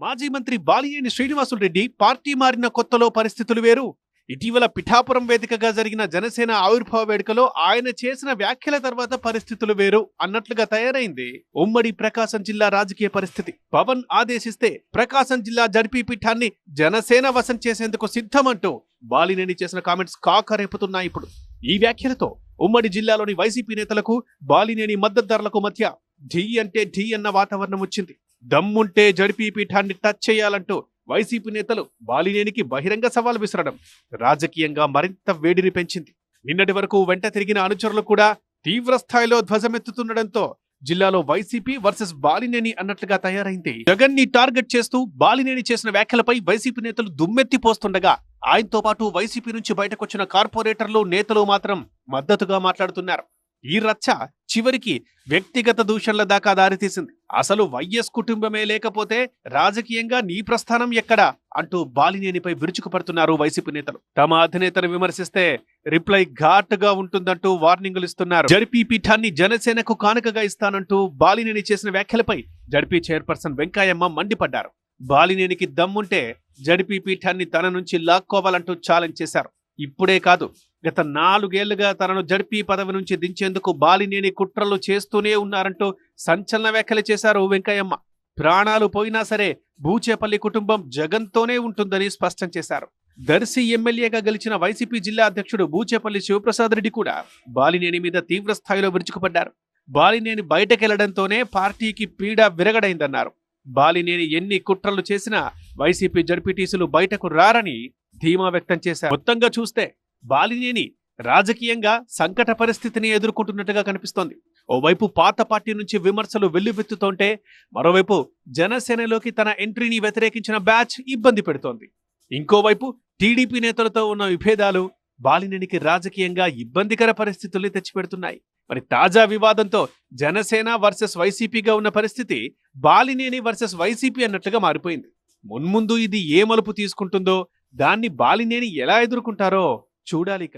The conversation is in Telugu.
మాజీ మంత్రి బాలినేని శ్రీనివాసులు రెడ్డి పార్టీ మారిన కొత్తలో పరిస్థితులు వేరు. ఇటీవల పిఠాపురం వేదికగా జరిగిన జనసేన ఆవిర్భావ వేడుకలో ఆయన చేసిన వ్యాఖ్యల తర్వాత పరిస్థితులు వేరు అన్నట్లుగా తయారైంది ఉమ్మడి ప్రకాశం జిల్లా రాజకీయ పరిస్థితి. పవన్ ఆదేశిస్తే ప్రకాశం జిల్లా జడ్పీ పీఠాన్ని జనసేన వశం చేసేందుకు సిద్ధమంటూ బాలినేని చేసిన కామెంట్స్ కాకరేపుతున్నాయి. ఇప్పుడు ఈ వ్యాఖ్యలతో ఉమ్మడి జిల్లాలోని వైసీపీ నేతలకు బాలినేని మద్దతుదారులకు మధ్య ఢీ అంటే ఢీ అన్న వాతావరణం వచ్చింది. దమ్ముంటే జడ్పీ పీఠాన్ని టచ్ చేయాలంటూ వైసీపీ నేతలు బాలినేనికి బహిరంగ సవాల్ విసరడం రాజకీయంగా మరింత వేడిని పెంచింది. నిన్నటి వరకు వెంట తిరిగిన అనుచరులు కూడా తీవ్ర స్థాయిలో ధ్వజమెత్తుతుండటంతో జిల్లాలో వైసీపీ వర్సెస్ బాలినేని అన్నట్లుగా తయారైంది. జగన్ ని టార్గెట్ చేస్తూ బాలినేని చేసిన వ్యాఖ్యలపై వైసీపీ నేతలు దుమ్మెత్తిపోస్తుండగా ఆయనతో పాటు వైసీపీ నుంచి బయటకొచ్చిన కార్పొరేటర్లు నేతలు మాత్రం మద్దతుగా మాట్లాడుతున్నారు. ఈ రచ్చ చివరికి వ్యక్తిగత దూషణల దాకా దారితీసింది. అసలు వైఎస్ కుటుంబమే లేకపోతే రాజకీయంగా నీ ప్రస్థానం ఎక్కడా అంటూ బాలినేనిపై విరుచుకుపడుతున్నారు వైసీపీ నేతలు. తమ అధినేతను విమర్శిస్తే రిప్లై ఘాటుగా ఉంటుందంటూ వార్నింగులు ఇస్తున్నారు. జడ్పీ పీఠాన్ని జనసేనకు కానుకగా ఇస్తానంటూ బాలినేని చేసిన వ్యాఖ్యలపై జడ్పీ చైర్పర్సన్ వెంకయ్యమ్మ మండిపడ్డారు. బాలినేనికి దమ్ముంటే జడ్పీ పీఠాన్ని తన నుంచి లాక్కోవాలంటూ ఛాలెంజ్ చేశారు. ఇప్పుడే కాదు, గత 4 ఏళ్లుగా తనను జడ్పీ పదవి నుంచి దించేందుకు బాలినేని కుట్రలు చేస్తూనే ఉన్నారంటూ సంచలన వ్యాఖ్యలు చేశారు వెంకయ్యమ్మ. ప్రాణాలు పోయినా సరే బూచేపల్లి కుటుంబం జగన్తోనే ఉంటుందని స్పష్టం చేశారు. దర్శి ఎమ్మెల్యేగా గెలిచిన వైసీపీ జిల్లా అధ్యక్షుడు బూచేపల్లి శివప్రసాద్ రెడ్డి కూడా బాలినేని మీద తీవ్ర స్థాయిలో విరుచుకుపడ్డారు. బాలినేని బయటకెళ్లడంతోనే పార్టీకి పీడ విరగడైందన్నారు. బాలినేని ఎన్ని కుట్రలు చేసినా వైసీపీ జడ్పీటీసీలు బయటకు రారని ధీమా వ్యక్తం చేశారు. మొత్తంగా చూస్తే బాలినేని రాజకీయంగా సంకట పరిస్థితిని ఎదుర్కొంటున్నట్టుగా కనిపిస్తోంది. ఓవైపు పాత పార్టీ నుంచి విమర్శలు వెల్లువెత్తుతుంటే మరోవైపు జనసేనలోకి తన ఎంట్రీని వ్యతిరేకించిన బ్యాచ్ ఇబ్బంది పెడుతోంది. ఇంకోవైపు టీడీపీ నేతలతో ఉన్న విభేదాలు బాలినేనికి రాజకీయంగా ఇబ్బందికర పరిస్థితుల్ని తెచ్చిపెడుతున్నాయి. మరి తాజా వివాదంతో జనసేన వర్సెస్ వైసీపీగా ఉన్న పరిస్థితి బాలినేని వర్సెస్ వైసీపీ అన్నట్లుగా మారిపోయింది. మున్ముందు ఇది ఏ మలుపు తీసుకుంటుందో, దాన్ని బాలినేని ఎలా ఎదుర్కొంటారో చూడాలిక.